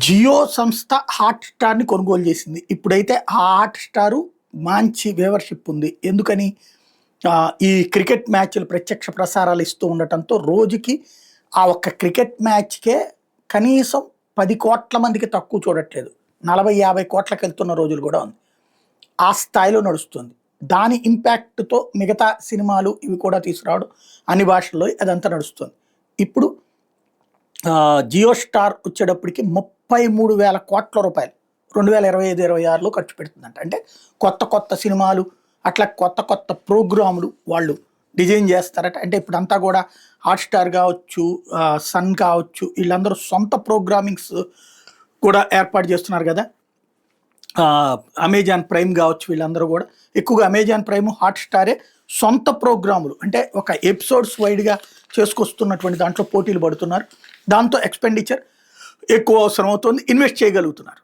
జియో సంస్థ హాట్‌స్టార్‌ని కొనుగోలు చేసింది. ఇప్పుడైతే ఆ హాట్‌స్టారు మంచి వ్యూవర్‌షిప్ ఉంది. ఎందుకని? ఈ క్రికెట్ మ్యాచ్‌లు ప్రత్యక్ష ప్రసారాలు ఇస్తూ ఉండటంతో రోజుకి ఆ ఒక్క క్రికెట్ మ్యాచ్‌కే కనీసం 10,00,00,000 మందికి తక్కువ చూడట్లేదు. 40, 50 కోట్లకెళ్తున్న రోజులు గూడా ఉంది. ఆ స్థాయిలో నడుస్తుంది. దాని ఇంపాక్ట్‌తో మిగతా సినిమాలు ఇవి కూడా తీసుకురావడం అన్ని భాషల్లో అదంతా నడుస్తుంది. ఇప్పుడు జియో స్టార్ వచ్చేటప్పటికి రూ. 33,000,00,00,000 2025, 26లో ఖర్చు పెడుతుందంట. అంటే కొత్త సినిమాలు అట్లా కొత్త ప్రోగ్రాములు వాళ్ళు డిజైన్ చేస్తారట. అంటే ఇప్పుడంతా కూడా హాట్‌స్టార్ కావచ్చు, సన్ కావచ్చు, వీళ్ళందరూ సొంత ప్రోగ్రామింగ్స్ కూడా ఏర్పాటు చేస్తున్నారు కదా! అమెజాన్ ప్రైమ్ కావచ్చు, వీళ్ళందరూ కూడా ఎక్కువగా అమెజాన్ ప్రైమ్, హాట్‌స్టారే సొంత ప్రోగ్రాములు అంటే ఒక ఎపిసోడ్స్ వైడ్‌గా చేసుకొస్తున్నటువంటి దాంట్లో పోటీలు పడుతున్నారు. దాంతో ఎక్స్‌పెండిచర్ ఎక్కువ అవసరం అవుతుంది. ఇన్వెస్ట్ చేయగలుగుతున్నారు.